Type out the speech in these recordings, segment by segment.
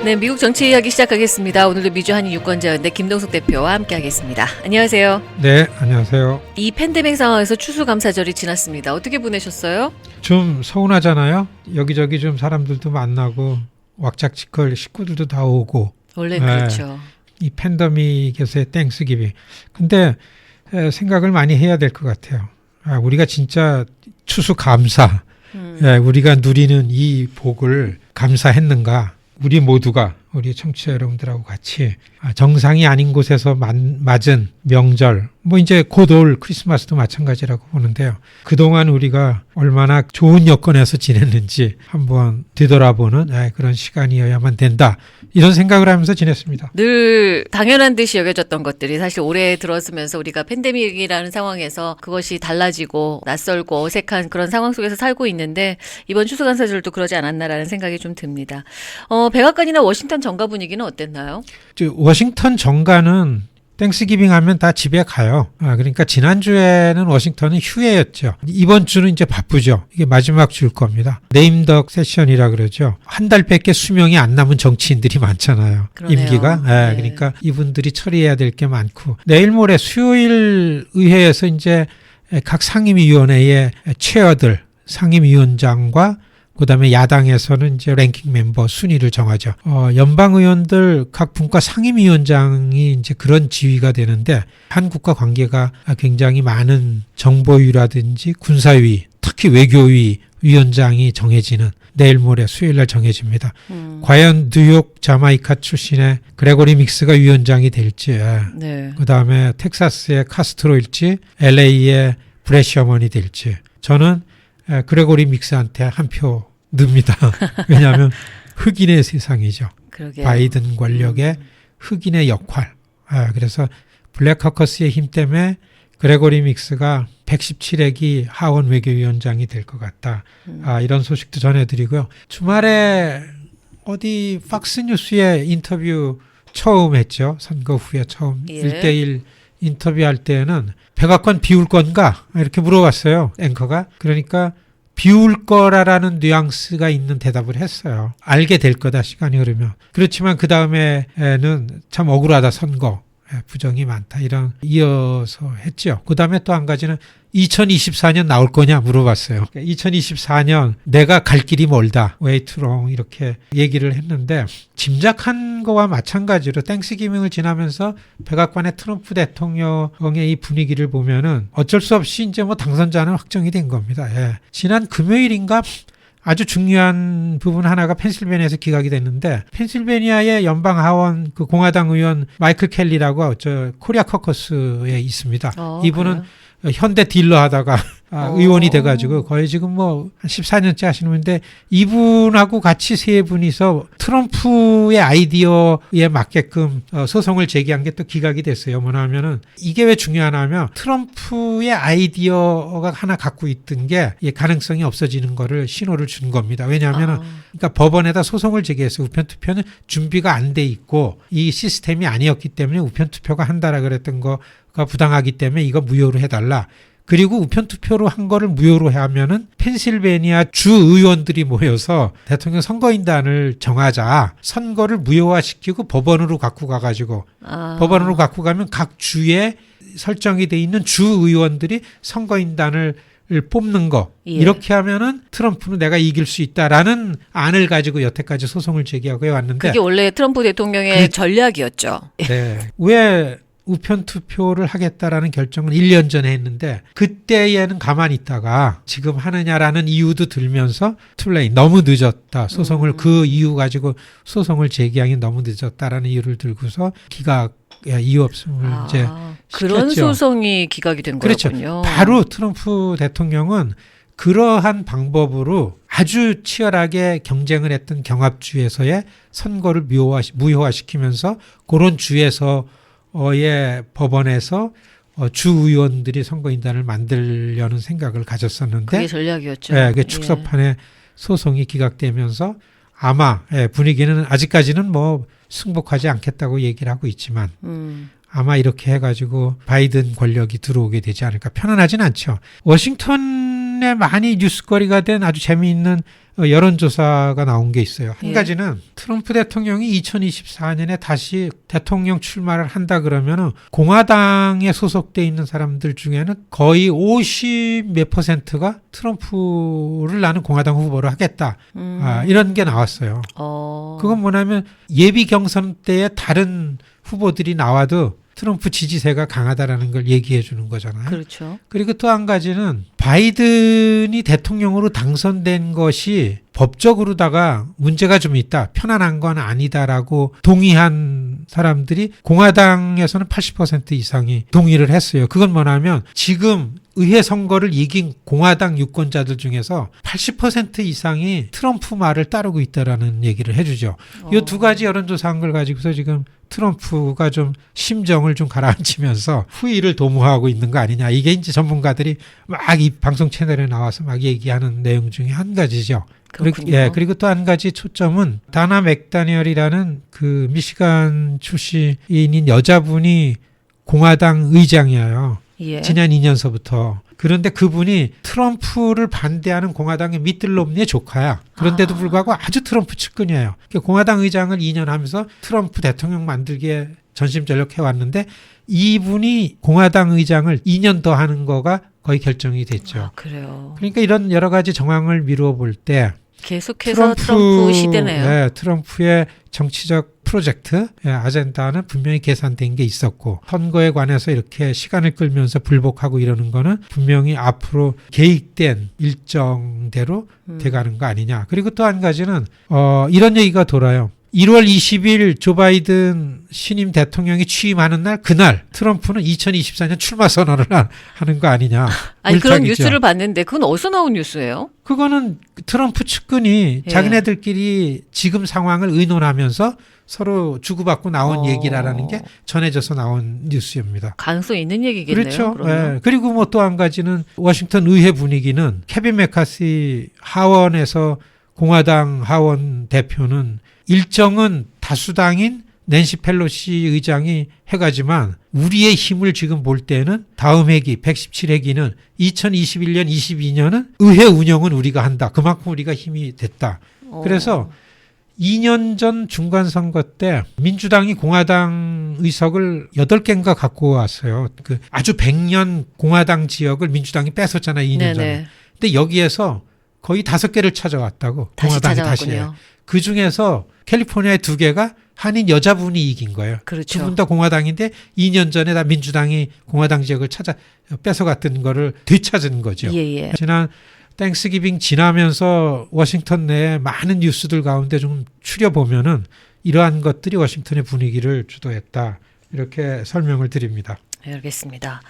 네, 미국 정치 이야기 시작하겠습니다. 오늘도 미주 한인 유권자연대 김동숙 대표와 함께하겠습니다. 안녕하세요. 네, 안녕하세요. 이 팬데믹 상황에서 추수감사절이 지났습니다. 어떻게 보내셨어요? 좀 서운하잖아요. 여기저기 좀 사람들도 만나고 왁작지껄 식구들도 다 오고. 원래 그렇죠. 이 팬데믹에서의 땡스기빙. 근데 생각을 많이 해야 될 것 같아요. 우리가 진짜 추수감사, 우리가 누리는 이 복을 감사했는가? 우리 모두가 우리 청취자 여러분들하고 같이 정상이 아닌 곳에서 맞은 명절, 뭐 이제 곧 올 크리스마스도 마찬가지라고 보는데요. 그동안 우리가 얼마나 좋은 여건에서 지냈는지 한번 되돌아보는 그런 시간이어야만 된다. 이런 생각을 하면서 지냈습니다. 늘 당연한 듯이 여겨졌던 것들이 사실 올해 들어서면서 우리가 팬데믹이라는 상황에서 그것이 달라지고 낯설고 어색한 그런 상황 속에서 살고 있는데 이번 추수감사절도 그러지 않았나라는 생각이 좀 듭니다. 백악관이나 워싱턴 정가 분위기는 어땠나요? 워싱턴 정가는 땡스기빙 하면 다 집에 가요. 그러니까 지난주에는 워싱턴은 휴회였죠. 이번 주는 이제 바쁘죠. 이게 마지막 주일 겁니다. 네임덕 세션이라 그러죠. 한 달밖에 수명이 안 남은 정치인들이 많잖아요. 그러네요. 임기가. 네. 그러니까 이분들이 처리해야 될 게 많고. 내일 모레 수요일 의회에서 이제 각 상임위원회의 체어들, 상임위원장과 그다음에 야당에서는 이제 랭킹 멤버 순위를 정하죠. 연방 의원들 각 분과 상임위원장이 이제 그런 지위가 되는데 한국과 관계가 굉장히 많은 정보위라든지 군사위, 특히 외교위 위원장이 정해지는 내일 모레 수요일 날 정해집니다. 과연 뉴욕 자마이카 출신의 그레고리 믹스가 위원장이 될지, 네. 그다음에 텍사스의 카스트로일지, LA의 브렛 셔먼이 될지. 저는 그레고리 믹스한테 한 표 넣습니다. 왜냐하면 흑인의 세상이죠. 그러게요. 바이든 권력의 흑인의 역할. 그래서 블랙 커커스의 힘 때문에 그레고리 믹스가 117회기 하원 외교위원장이 될 것 같다. 이런 소식도 전해드리고요. 주말에 어디 팍스뉴스에 인터뷰 처음 했죠. 선거 후에 처음 1대1 인터뷰할 때는 백악관 비울 건가? 이렇게 물어봤어요. 앵커가. 그러니까 비울 거라라는 뉘앙스가 있는 대답을 했어요. 알게 될 거다, 시간이 흐르면. 그렇지만 그 다음에는 참 억울하다, 선거. 부정이 많다, 이런 이어서 했죠. 그 다음에 또 한 가지는 2024년 나올 거냐 물어봤어요. 2024년 내가 갈 길이 멀다, way too long, 이렇게 얘기를 했는데 짐작한 거와 마찬가지로 땡스기빙을 지나면서 백악관의 트럼프 대통령의 이 분위기를 보면은 어쩔 수 없이 이제 뭐 당선자는 확정이 된 겁니다. 지난 금요일인가 아주 중요한 부분 하나가 펜실베니아에서 기각이 됐는데, 펜실베니아의 연방 하원 그 공화당 의원 마이클 켈리라고 저 코리아 커커스에 있습니다. 이분은 그래요? 현대 딜러 하다가 의원이 돼가지고 거의 지금 뭐 한 14년째 하시는 분인데, 이분하고 같이 세 분이서 트럼프의 아이디어에 맞게끔 소송을 제기한 게 또 기각이 됐어요. 뭐냐면은 이게 왜 중요하냐면 트럼프의 아이디어가 하나 갖고 있던 게 가능성이 없어지는 거를 신호를 준 겁니다. 왜냐하면은 그러니까 법원에다 소송을 제기했어요. 우편투표는 준비가 안 돼 있고 이 시스템이 아니었기 때문에 우편투표가 한다라 그랬던 거가 부당하기 때문에 이거 무효로 해달라. 그리고 우편투표로 한 거를 무효로 하면은 펜실베니아 주 의원들이 모여서 대통령 선거인단을 정하자. 선거를 무효화시키고 법원으로 갖고 가가지고 법원으로 갖고 가면 각 주에 설정이 돼 있는 주 의원들이 선거인단을 뽑는 거. 이렇게 하면은 트럼프는 내가 이길 수 있다라는 안을 가지고 여태까지 소송을 제기하고 해왔는데, 그게 원래 트럼프 대통령의 전략이었죠. 네. 왜 우편투표를 하겠다라는 결정을 1년 전에 했는데 그때에는 가만히 있다가 지금 하느냐라는 이유도 들면서 투레이, 너무 늦었다. 소송을 그 이유 가지고 소송을 제기하기 너무 늦었다라는 이유를 들고서 기각 이유 없음을 이제 그런 시켰죠. 소송이 기각이 된 그렇죠. 거였군요. 바로 트럼프 대통령은 그러한 방법으로 아주 치열하게 경쟁을 했던 경합주에서의 선거를 무효화시키면서 그런 주에서 법원에서 주 의원들이 선거인단을 만들려는 생각을 가졌었는데, 그게 전략이었죠. 그게 축소판에 소송이 기각되면서 아마 분위기는 아직까지는 뭐 승복하지 않겠다고 얘기를 하고 있지만 아마 이렇게 해가지고 바이든 권력이 들어오게 되지 않을까. 편안하진 않죠. 워싱턴 최근에 많이 뉴스거리가 된 아주 재미있는 여론조사가 나온 게 있어요. 한 예. 가지는 트럼프 대통령이 2024년에 다시 대통령 출마를 한다 그러면 공화당에 소속돼 있는 사람들 중에는 거의 50 몇 %가 트럼프를 나는 공화당 후보로 하겠다. 이런 게 나왔어요. 그건 뭐냐면 예비 경선 때에 다른 후보들이 나와도 트럼프 지지세가 강하다라는 걸 얘기해 주는 거잖아요. 그렇죠. 그리고 또 한 가지는 바이든이 대통령으로 당선된 것이 법적으로다가 문제가 좀 있다. 편안한 건 아니다라고 동의한 사람들이 공화당에서는 80% 이상이 동의를 했어요. 그건 뭐냐면 지금 의회 선거를 이긴 공화당 유권자들 중에서 80% 이상이 트럼프 말을 따르고 있다라는 얘기를 해주죠. 이 두 가지 여론조사한 걸 가지고서 지금 트럼프가 좀 심정을 좀 가라앉히면서 후위를 도모하고 있는 거 아니냐. 이게 이제 전문가들이 막 이 방송 채널에 나와서 막 얘기하는 내용 중에 한 가지죠. 그리고 또 한 가지 초점은 다나 맥다니얼이라는 그 미시간 출신인 여자분이 공화당 의장이에요. 예. 지난 2년서부터. 그런데 그분이 트럼프를 반대하는 공화당의 미tt 롬니의 조카야. 그런데도 불구하고 아주 트럼프 측근이에요. 공화당 의장을 2년 하면서 트럼프 대통령 만들기에 전심전력해 왔는데 이분이 공화당 의장을 2년 더 하는 거가 거의 결정이 됐죠. 그래요. 그러니까 이런 여러 가지 정황을 미루어 볼 때 계속해서 트럼프 시대네요. 네, 트럼프의 정치적 프로젝트, 아젠다는 분명히 계산된 게 있었고 선거에 관해서 이렇게 시간을 끌면서 불복하고 이러는 거는 분명히 앞으로 계획된 일정대로 돼가는 거 아니냐. 그리고 또 한 가지는 이런 얘기가 돌아요. 1월 20일 조 바이든 신임 대통령이 취임하는 날 그날 트럼프는 2024년 출마 선언을 하는 거 아니냐. 아니 그런 물타기죠. 뉴스를 봤는데 그건 어디서 나온 뉴스예요? 그거는 트럼프 측근이 예. 자기네들끼리 지금 상황을 의논하면서 서로 주고받고 나온 얘기라는 게 전해져서 나온 뉴스입니다. 가능성 있는 얘기겠네요. 그렇죠. 그러면. 예. 그리고 뭐 또 한 가지는 워싱턴 의회 분위기는 케빈 맥카시 하원에서 공화당 하원 대표는 일정은 다수당인 낸시 펠로시 의장이 해가지만 우리의 힘을 지금 볼 때는 다음 회기 117회기는 2021년 22년은 의회 운영은 우리가 한다. 그만큼 우리가 힘이 됐다. 그래서 2년 전 중간선거 때 민주당이 공화당 의석을 8개인가 갖고 왔어요. 그 아주 100년 공화당 지역을 민주당이 뺏었잖아요. 2년 전에. 근데 여기에서 거의 5개를 찾아왔다고. 다시 공화당이 찾아왔군요. 그 중에서 캘리포니아의 2개가 한인 여자분이 이긴 거예요. 그렇죠. 두 분 다 공화당인데 2년 전에 다 민주당이 공화당 지역을 뺏어갔던 거를 되찾은 거죠. 예. 지난 땡스기빙 지나면서 워싱턴 내에 많은 뉴스들 가운데 좀 추려보면은 이러한 것들이 워싱턴의 분위기를 주도했다. 이렇게 설명을 드립니다. 알겠습니다.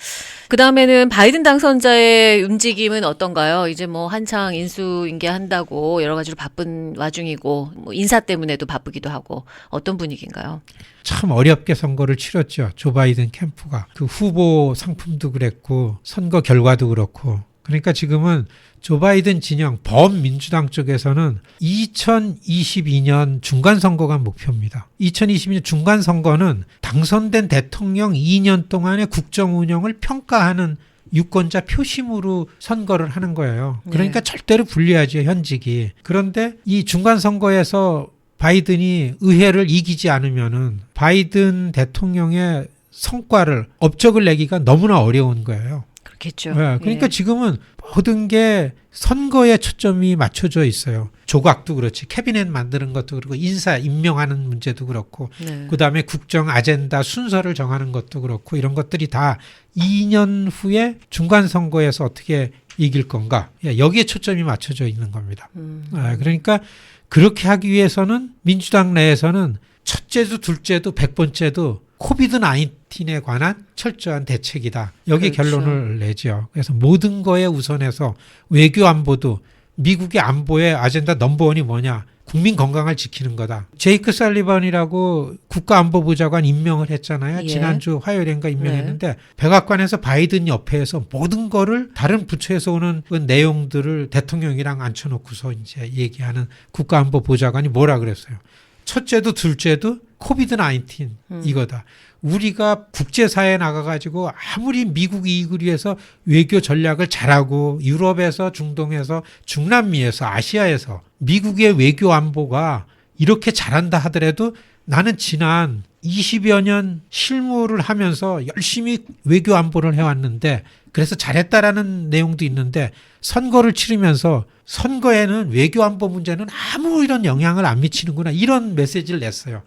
그 다음에는 바이든 당선자의 움직임은 어떤가요? 이제 뭐 한창 인수인계한다고 여러 가지로 바쁜 와중이고 뭐 인사 때문에도 바쁘기도 하고 어떤 분위기인가요? 참 어렵게 선거를 치렀죠. 조 바이든 캠프가. 그 후보 상품도 그랬고 선거 결과도 그렇고. 그러니까 지금은 조 바이든 진영 범민주당 쪽에서는 2022년 중간선거가 목표입니다. 2022년 중간선거는 당선된 대통령 2년 동안의 국정 운영을 평가하는 유권자 표심으로 선거를 하는 거예요. 그러니까 절대로 불리하죠, 현직이. 그런데 이 중간선거에서 바이든이 의회를 이기지 않으면은 바이든 대통령의 성과를 업적을 내기가 너무나 어려운 거예요. 그렇겠죠. 네, 그러니까 지금은 모든 게 선거에 초점이 맞춰져 있어요. 조각도 그렇지, 캐비넷 만드는 것도 그렇고, 인사 임명하는 문제도 그렇고, 그다음에 국정 아젠다 순서를 정하는 것도 그렇고, 이런 것들이 다 2년 후에 중간 선거에서 어떻게 이길 건가, 여기에 초점이 맞춰져 있는 겁니다. 그러니까 그렇게 하기 위해서는 민주당 내에서는 첫째도 둘째도 100번째도 코비드-19에 관한 철저한 대책이다. 여기 그렇죠. 결론을 내죠. 그래서 모든 거에 우선해서 외교 안보도 미국의 안보의 아젠다 넘버원이 뭐냐? 국민 건강을 지키는 거다. 제이크 살리번이라고 국가안보보좌관 임명을 했잖아요. 지난주 화요일인가 임명했는데 백악관에서 바이든 옆에서 모든 거를 다른 부처에서 오는 그 내용들을 대통령이랑 앉혀놓고서 이제 얘기하는 국가안보보좌관이 뭐라 그랬어요? 첫째도 둘째도 코비드-19 이거다. 우리가 국제사회에 나가가지고 아무리 미국 이익을 위해서 외교 전략을 잘하고 유럽에서 중동에서 중남미에서 아시아에서 미국의 외교 안보가 이렇게 잘한다 하더라도 나는 지난 20여 년 실무를 하면서 열심히 외교 안보를 해왔는데 그래서 잘했다라는 내용도 있는데 선거를 치르면서 선거에는 외교 안보 문제는 아무 이런 영향을 안 미치는구나 이런 메시지를 냈어요.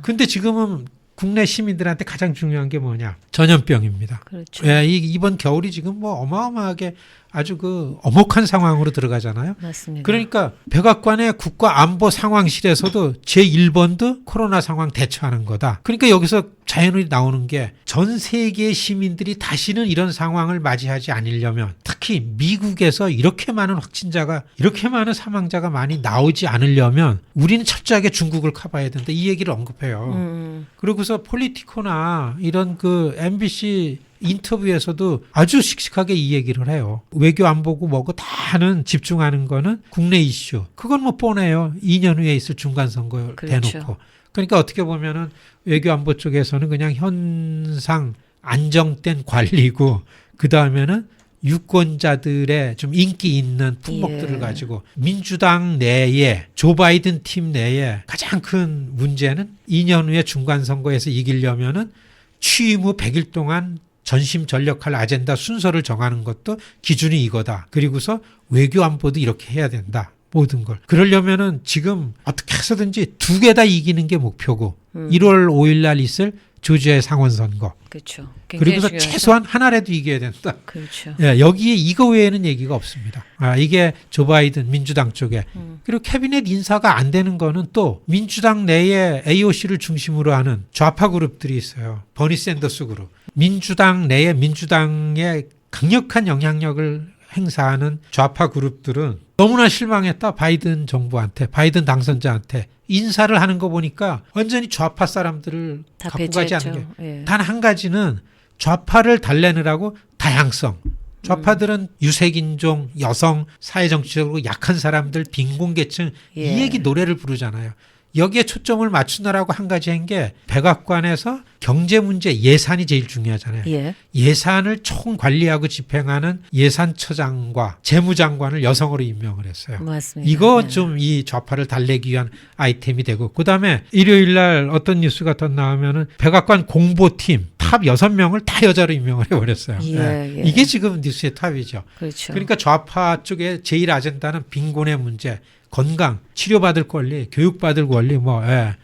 근데 지금은 국내 시민들한테 가장 중요한 게 뭐냐? 전염병입니다. 그렇죠. 예, 이번 겨울이 지금 뭐 어마어마하게 아주 그 엄혹한 상황으로 들어가잖아요. 맞습니다. 그러니까 백악관의 국가안보상황실에서도 제1번도 코로나 상황 대처하는 거다. 그러니까 여기서 자연히 나오는 게 전 세계의 시민들이 다시는 이런 상황을 맞이하지 않으려면 특히 미국에서 이렇게 많은 확진자가 이렇게 많은 사망자가 많이 나오지 않으려면 우리는 철저하게 중국을 커버해야 된다. 이 얘기를 언급해요. 그러고서 폴리티코나 이런 그 MBC 인터뷰에서도 아주 씩씩하게 이 얘기를 해요. 외교 안보고 뭐고 다는 집중하는 거는 국내 이슈. 그건 뭐 뻔해요. 2년 후에 있을 중간선거 그렇죠. 대놓고. 그러니까 어떻게 보면은 외교 안보 쪽에서는 그냥 현상 안정된 관리고 그 다음에는 유권자들의 좀 인기 있는 품목들을 예. 가지고 민주당 내에 조 바이든 팀 내에 가장 큰 문제는 2년 후에 중간선거에서 이기려면은 취임 후 100일 동안 전심전력할 아젠다 순서를 정하는 것도 기준이 이거다. 그리고서 외교 안보도 이렇게 해야 된다. 모든 걸. 그러려면은 지금 어떻게 해서든지 두 개 다 이기는 게 목표고 1월 5일 날 있을 조지아의 상원선거. 그렇죠. 그리고서 최소한 하나라도 이겨야 된다. 그렇죠. 예, 여기에 이거 외에는 얘기가 없습니다. 이게 조 바이든 민주당 쪽에. 그리고 캐비넷 인사가 안 되는 거는 또 민주당 내에 AOC를 중심으로 하는 좌파 그룹들이 있어요. 버니 샌더스 그룹. 민주당 내에 민주당의 강력한 영향력을 행사하는 좌파 그룹들은 너무나 실망했다. 바이든 정부한테, 바이든 당선자한테 인사를 하는 거 보니까 완전히 좌파 사람들을 다 갖고 가지 않은 배제했죠. 게 예. 단 한 가지는 좌파를 달래느라고 다양성. 좌파들은 유색인종, 여성, 사회정치적으로 약한 사람들, 빈곤계층 예. 이 얘기 노래를 부르잖아요. 여기에 초점을 맞추느라고 한 가지 한 게 백악관에서 경제 문제 예산이 제일 중요하잖아요. 예. 예산을 총 관리하고 집행하는 예산처장과 재무장관을 여성으로 임명을 했어요. 맞습니다. 이거 네. 좀 이 좌파를 달래기 위한 아이템이 되고 그다음에 일요일 날 어떤 뉴스가 더 나오면은 백악관 공보팀 탑 6명을 다 여자로 임명을 해버렸어요. 예, 네. 예. 이게 지금 뉴스의 탑이죠. 그렇죠. 그러니까 좌파 쪽의 제일 아젠다는 빈곤의 문제, 건강, 치료받을 권리, 교육받을 권리,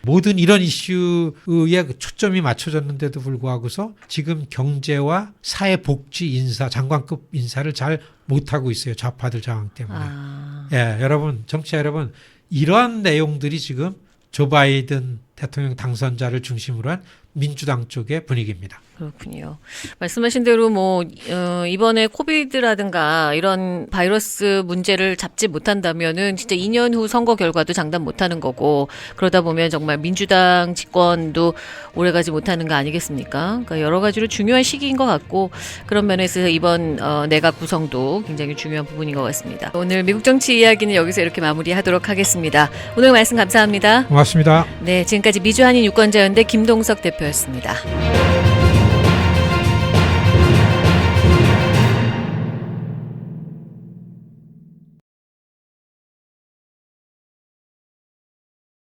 모든 이런 이슈에 초점이 맞춰졌는데도 불구하고서 지금 경제와 사회복지 인사, 장관급 인사를 잘 못하고 있어요. 좌파들 저항 때문에. 여러분, 정치자 여러분, 이런 내용들이 지금 조 바이든 대통령 당선자를 중심으로 한 민주당 쪽의 분위기입니다. 그렇군요. 말씀하신 대로 이번에 코비드라든가 이런 바이러스 문제를 잡지 못한다면은 진짜 2년 후 선거 결과도 장담 못하는 거고 그러다 보면 정말 민주당 집권도 오래가지 못하는 거 아니겠습니까? 그러니까 여러 가지로 중요한 시기인 것 같고 그런 면에서 이번 내각 구성도 굉장히 중요한 부분인 것 같습니다. 오늘 미국 정치 이야기는 여기서 이렇게 마무리하도록 하겠습니다. 오늘 말씀 감사합니다. 고맙습니다. 네, 지금까지 미주한인 유권자연대 김동석 대표였습니다.